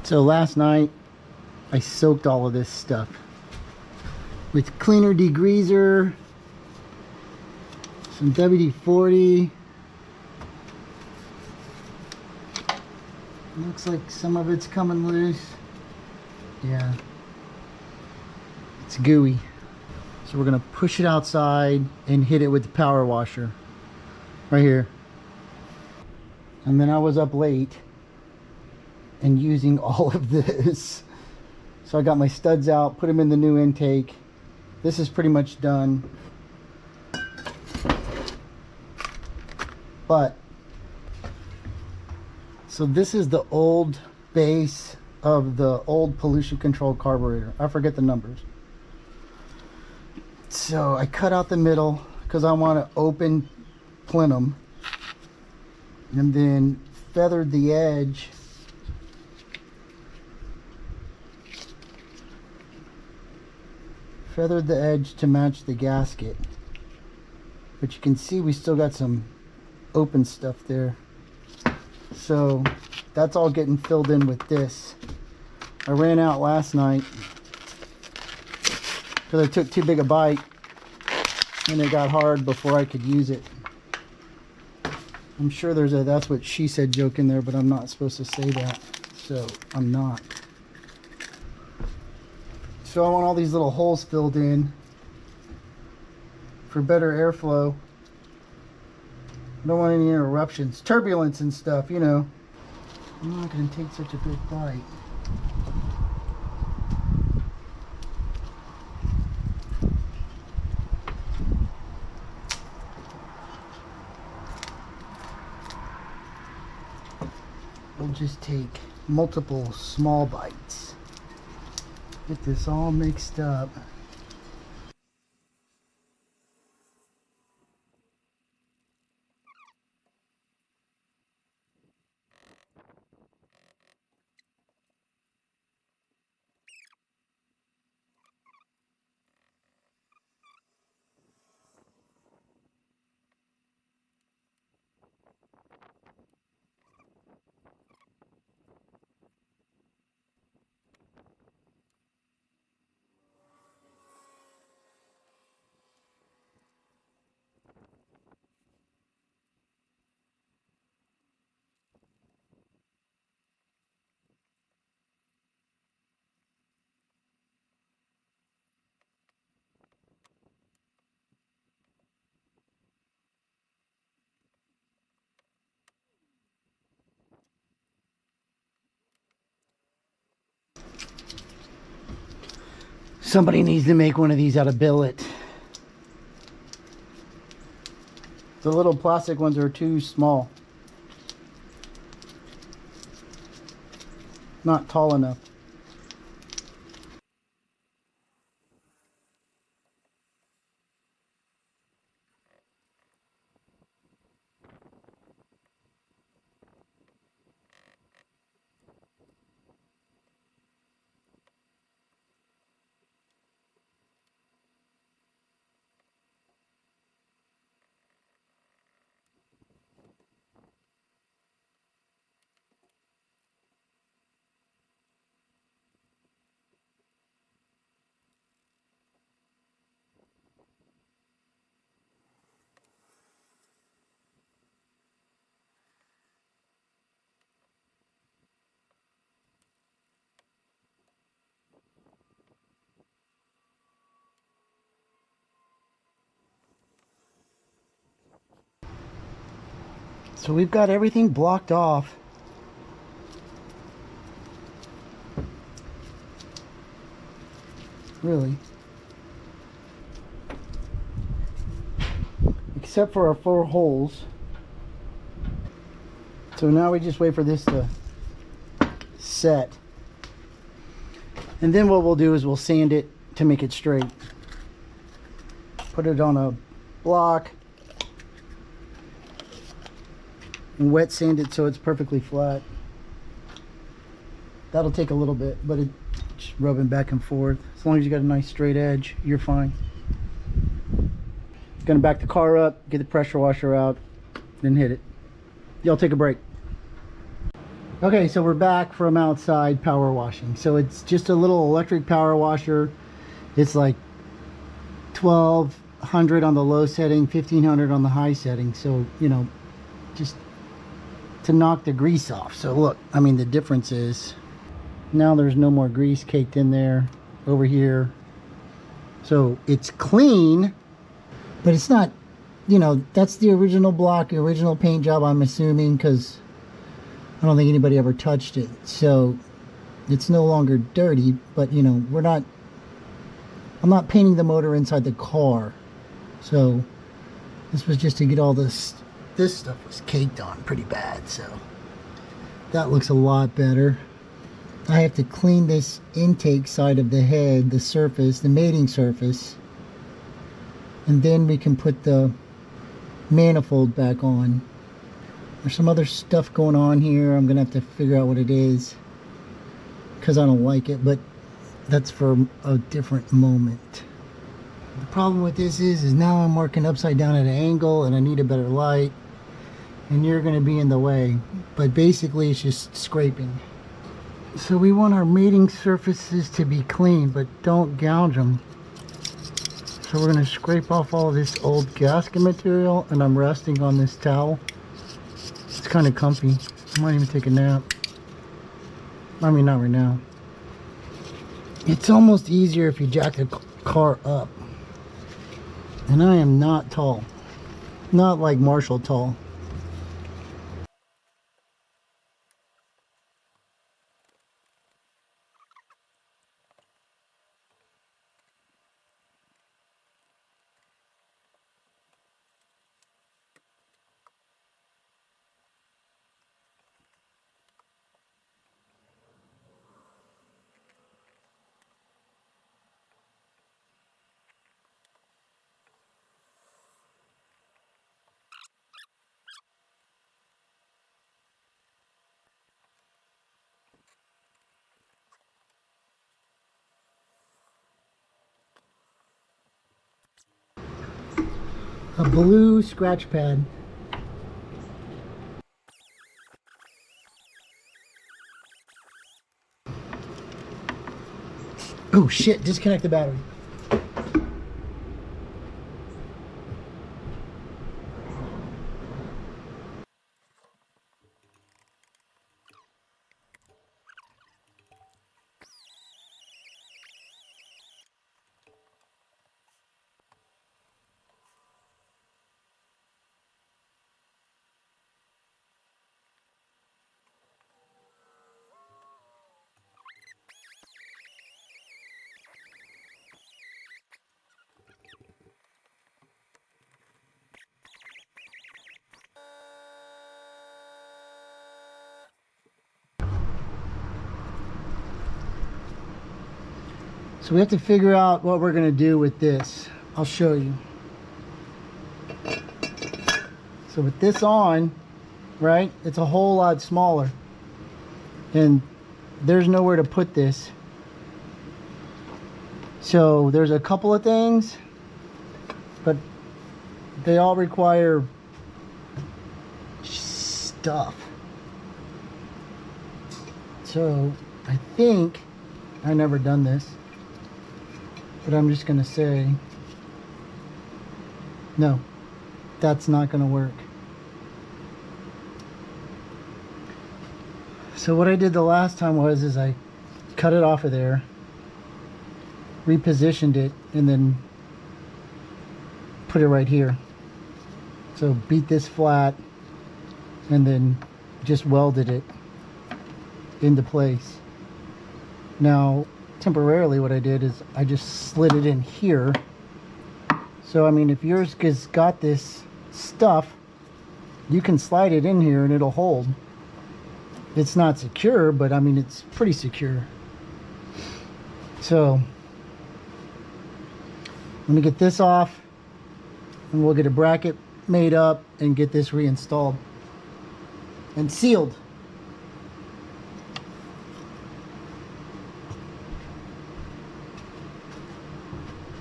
So last night I soaked all of this stuff with cleaner degreaser, some WD-40. Looks like some of it's coming loose. Yeah, it's gooey. So we're gonna push it outside and hit it with the power washer right here. And then I was up late and using all of this. So I got my studs out, put them in the new intake. This is pretty much done. But, so this is the old base of the old pollution control carburetor. I forget the numbers. So I cut out the middle because I want to open plenum, and then feathered the edge to match the gasket. But you can see we still got some open stuff there. So that's all getting filled in with this. I ran out last night because I took too big a bite and it got hard before I could use it. I'm sure there's a "that's what she said" joke in there, but I'm not supposed to say that, so I'm not. So I want all these little holes filled in for better airflow. I don't want any interruptions, turbulence and stuff, you know. I'm not going to take such a big bite. We'll just take multiple small bites. Get this all mixed up. Somebody needs to make one of these out of billet. The little plastic ones are too small. Not tall enough. So we've got everything blocked off. Really. Except for our 4 holes. So now we just wait for this to set. And then what we'll do is we'll sand it to make it straight. Put it on a block. And wet sand it so it's perfectly flat. That'll take a little bit, but it's just rubbing back and forth. As long as you got a nice straight edge, you're fine. Gonna back the car up, get the pressure washer out, then hit it. Y'all take a break. Okay, so we're back from outside power washing. So it's just a little electric power washer. It's like 1200 on the low setting, 1500 on the high setting. So, you know, just to knock the grease off. So look, I mean, the difference is now there's no more grease caked in there over here. So it's clean, but it's not, you know, that's the original block, the original paint job, I'm assuming, because I don't think anybody ever touched it. So it's no longer dirty, but you know, I'm not painting the motor inside the car. So this was just to get all this stuff was caked on pretty bad. So that looks a lot better. I have to clean this intake side of the head, the surface, the mating surface, and then we can put the manifold back on. There's some other stuff going on here. I'm gonna have to figure out what it is because I don't like it, but that's for a different moment. The problem with this is now I'm working upside down at an angle and I need a better light, and you're gonna be in the way. But basically it's just scraping. So we want our mating surfaces to be clean, but don't gouge them. So we're gonna scrape off all of this old gasket material, and I'm resting on this towel. It's kind of comfy. I might even take a nap. I mean, not right now. It's almost easier if you jack the car up. And I am not tall. Not like Marshall tall. A blue scratch pad. Oh shit, disconnect the battery. So we have to figure out what we're going to do with this. I'll show you. So with this on, right, it's a whole lot smaller. And there's nowhere to put this. So there's a couple of things, but they all require stuff. So I think, I've never done this, but I'm just gonna say, no, that's not gonna work. So what I did the last time was I cut it off of there, repositioned it, and then put it right here. So beat this flat and then just welded it into place. Now temporarily what I did is I just slid it in here. So I mean, if yours has got this stuff, you can slide it in here and it'll hold. It's not secure, but I mean, it's pretty secure. So let me get this off and we'll get a bracket made up and get this reinstalled and sealed.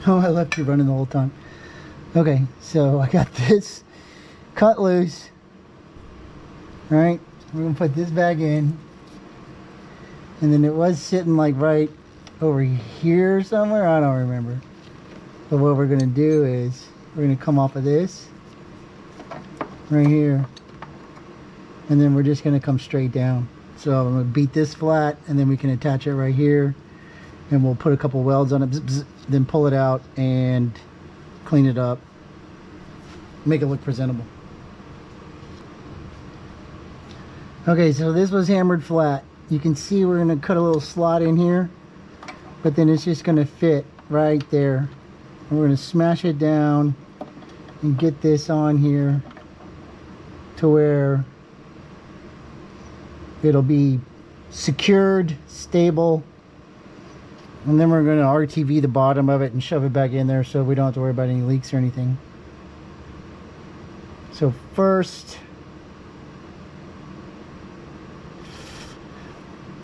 Oh, I left you running the whole time. Okay, so I got this cut loose. All right, we're gonna put this back in. And then it was sitting like right over here somewhere. I don't remember. But what we're gonna do is we're gonna come off of this right here, and then we're just gonna come straight down. So I'm gonna beat this flat, and then we can attach it right here, and we'll put a couple welds on it, bzz, bzz, then pull it out and clean it up, make it look presentable. Okay, so this was hammered flat. You can see we're gonna cut a little slot in here, but then it's just gonna fit right there. And we're gonna smash it down and get this on here to where it'll be secured, stable, and then we're gonna RTV the bottom of it and shove it back in there so we don't have to worry about any leaks or anything. So first,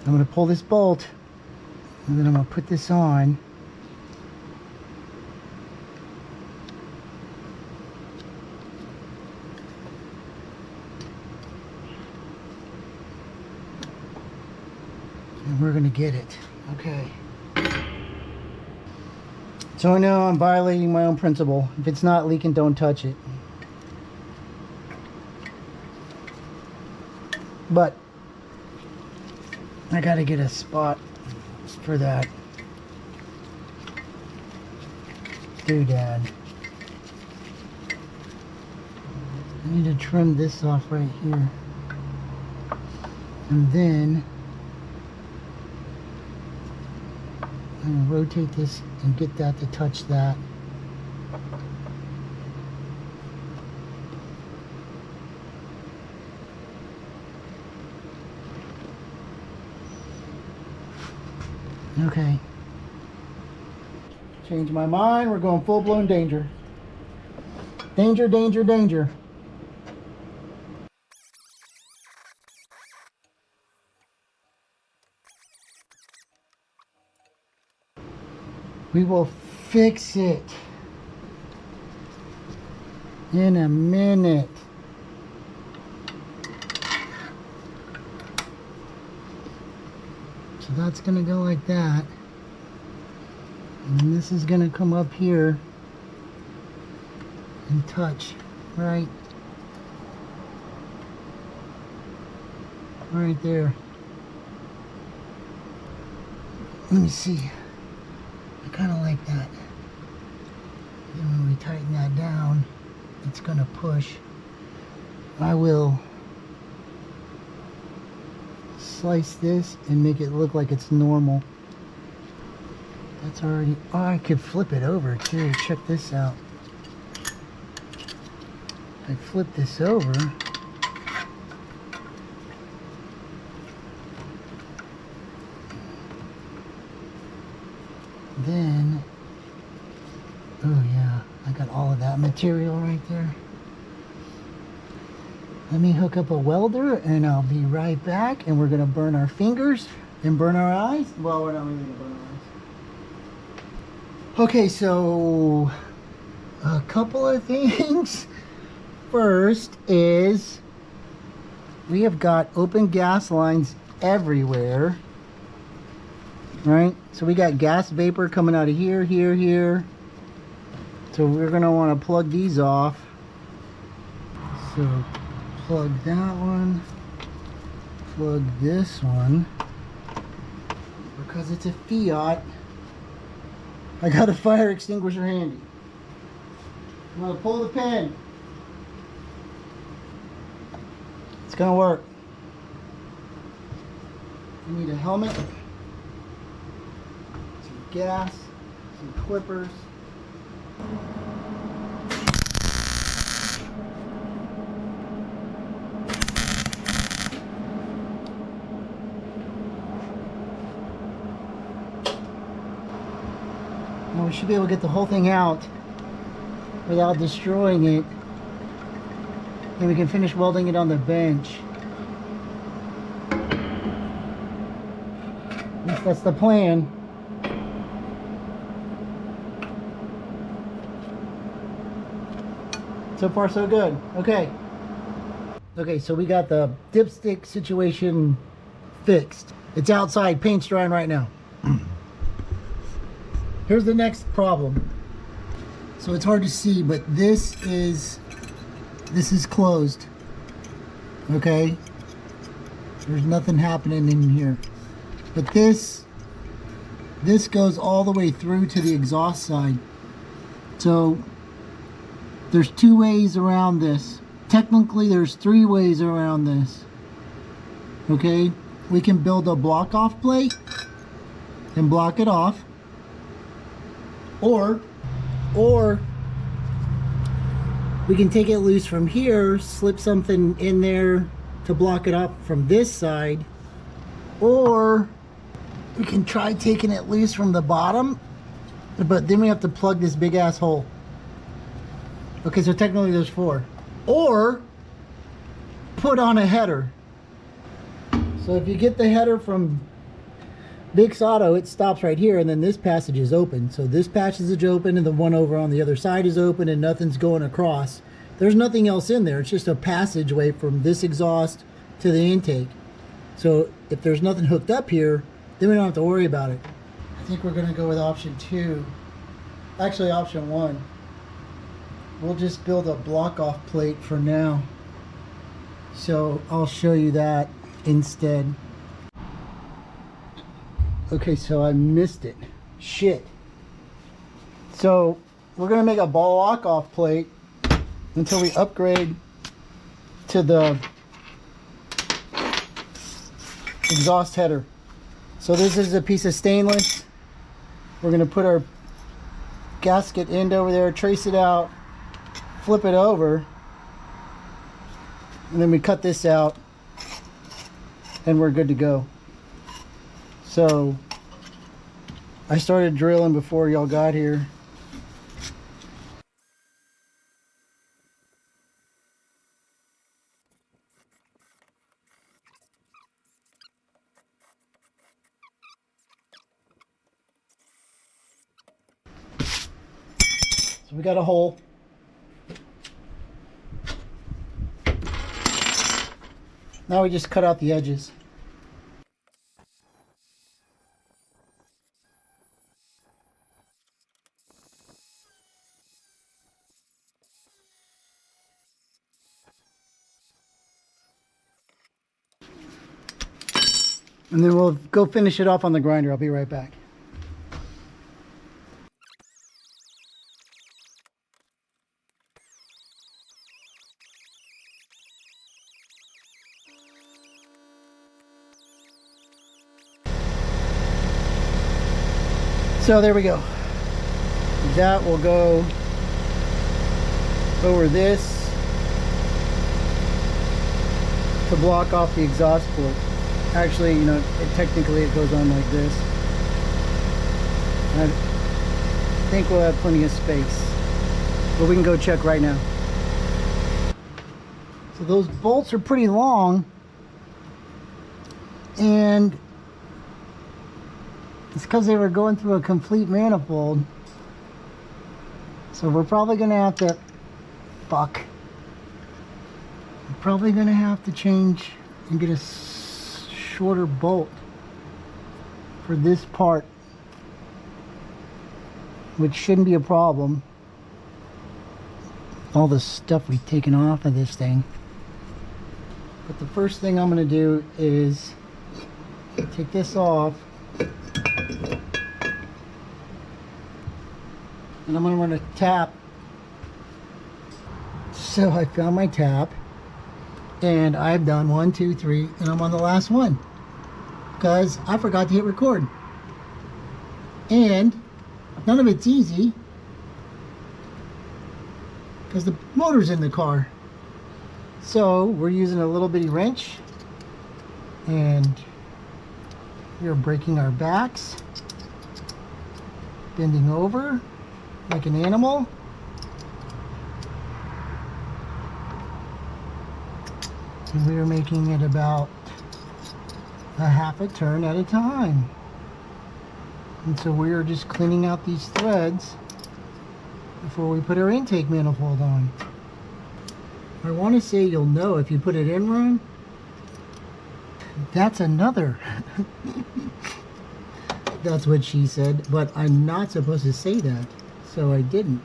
I'm gonna pull this bolt, and then I'm gonna put this on. And we're gonna get it. Okay. So I know I'm violating my own principle. If it's not leaking, don't touch it. But I gotta get a spot for that doodad. I need to trim this off right here. And then I'm gonna rotate this and get that to touch that. Okay. Change my mind. We're going full-blown danger. Danger, danger, danger. We will fix it in a minute. So that's going to go like that. And this is going to come up here and touch right there. Let me see. I kind of like that. Then when we tighten that down, it's going to push. I will slice this and make it look like it's normal. That's already, oh, I could flip it over too. Check this out. I flip this over. Then, oh yeah, I got all of that material right there. Let me hook up a welder and I'll be right back, and we're gonna burn our fingers and burn our eyes. Well, we're not really gonna burn our eyes. Okay, so a couple of things. First is we have got open gas lines everywhere, right? So we got gas vapor coming out of here, here, here. So we're gonna wanna plug these off. So plug that one, plug this one. Because it's a Fiat, I got a fire extinguisher handy. I'm gonna pull the pin. It's gonna work. You need a helmet, some gas, some clippers. Now we should be able to get the whole thing out without destroying it. And we can finish welding it on the bench. At least that's the plan. So far so good. Okay, so we got the dipstick situation fixed. It's outside, paint's drying right now. Here's the next problem. So it's hard to see, but this is closed. Okay? There's nothing happening in here. But this goes all the way through to the exhaust side. So there's 2 ways around this. Technically there's 3 ways around this. Okay? We can build a block off plate and block it off. Or we can take it loose from here, slip something in there to block it up from this side. Or we can try taking it loose from the bottom, but then we have to plug this big ass hole. Okay, so technically there's 4. Or put on a header. So if you get the header from Vic's Auto, it stops right here, and then this passage is open. So this passage is open, and the one over on the other side is open, and nothing's going across. There's nothing else in there. It's just a passageway from this exhaust to the intake. So if there's nothing hooked up here, then we don't have to worry about it. I think we're going to go with option 2. Actually, option 1. We'll just build a block off plate for now. So I'll show you that instead. Okay, so I missed it. Shit. So we're gonna make a block off plate until we upgrade to the exhaust header. So this is a piece of stainless. We're gonna put our gasket end over there, trace it out, flip it over, and then we cut this out, and we're good to go. So I started drilling before y'all got here. So we got a hole. Now we just cut out the edges. And then we'll go finish it off on the grinder. I'll be right back. So there we go. That will go over this to block off the exhaust port. Actually, you know, technically it goes on like this. I think we'll have plenty of space, but we can go check right now. So those bolts are pretty long, and it's because they were going through a complete manifold. So we're probably gonna have to we're probably gonna have to change and get a shorter bolt for this part, which shouldn't be a problem. All the stuff we've taken off of this thing. But the first thing I'm going to do is take this off, and I'm going to run a tap. So I found my tap, and I've done 1, 2, 3, and I'm on the last one because I forgot to hit record. And none of it's easy because the motor's in the car. So we're using a little bitty wrench, and we're breaking our backs, bending over like an animal. And we are making it about a half a turn at a time. And so we are just cleaning out these threads before we put our intake manifold on. I want to say you'll know if you put it in wrong. That's another. That's what she said, but I'm not supposed to say that, so I didn't.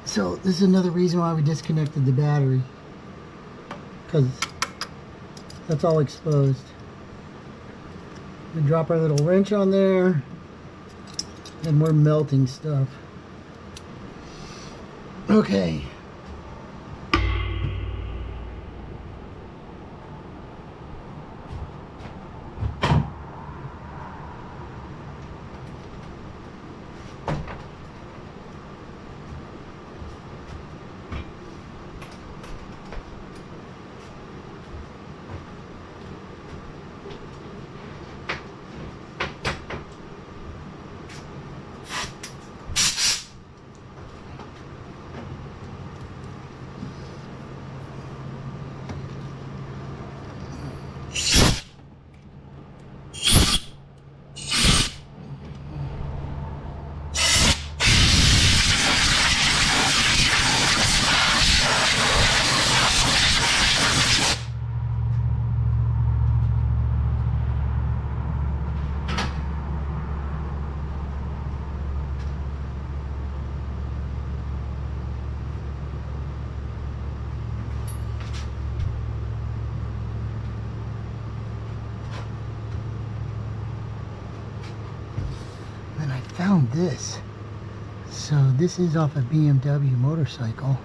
So this is another reason why we disconnected the battery, because that's all exposed. We drop our little wrench on there, and we're melting stuff. Okay. And I found this. So this is off a BMW motorcycle.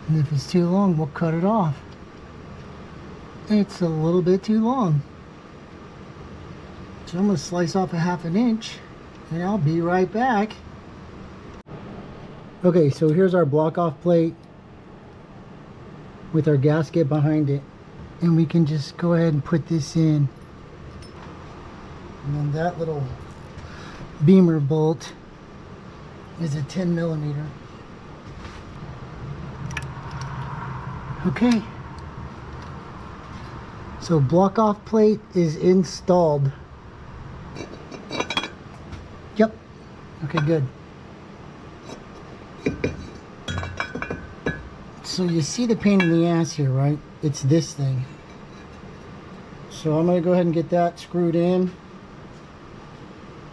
And if it's too long, we'll cut it off. It's a little bit too long. So I'm going to slice off a 1/2 inch and I'll be right back. Okay, so here's our block off plate with our gasket behind it. And we can just go ahead and put this in. And then that little beamer bolt is a 10mm. Okay. So block off plate is installed. Yep. Okay, good. So you see the pain in the ass here, right? It's this thing. So I'm going to go ahead and get that screwed in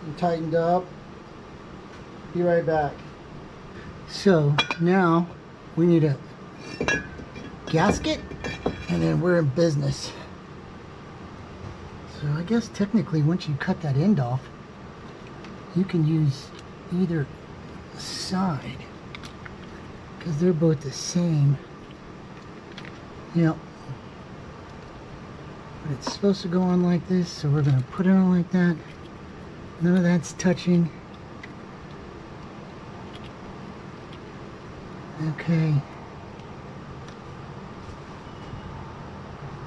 and tightened up. Be right back. So now we need a gasket and then we're in business. So I guess technically once you cut that end off, you can use either side because they're both the same. Yep. But it's supposed to go on like this, so we're going to put it on like that. None of that's touching. Okay.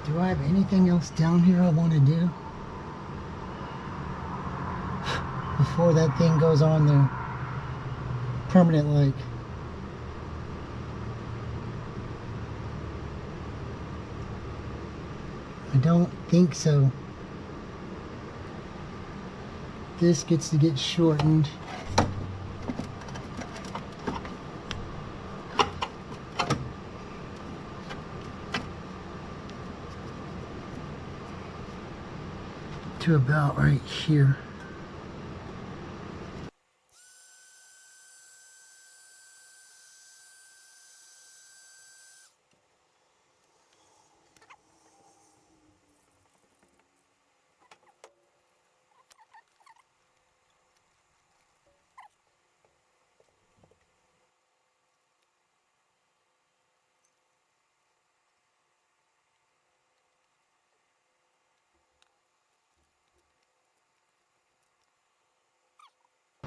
Do I have anything else down here I want to do before that thing goes on there permanent like? I don't think so. This gets to get shortened. To about right here.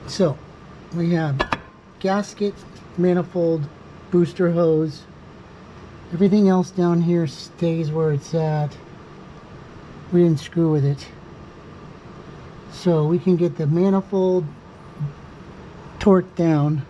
So we have gasket, manifold, booster hose. Everything else down here stays where it's at. We didn't screw with it. So we can get the manifold torqued down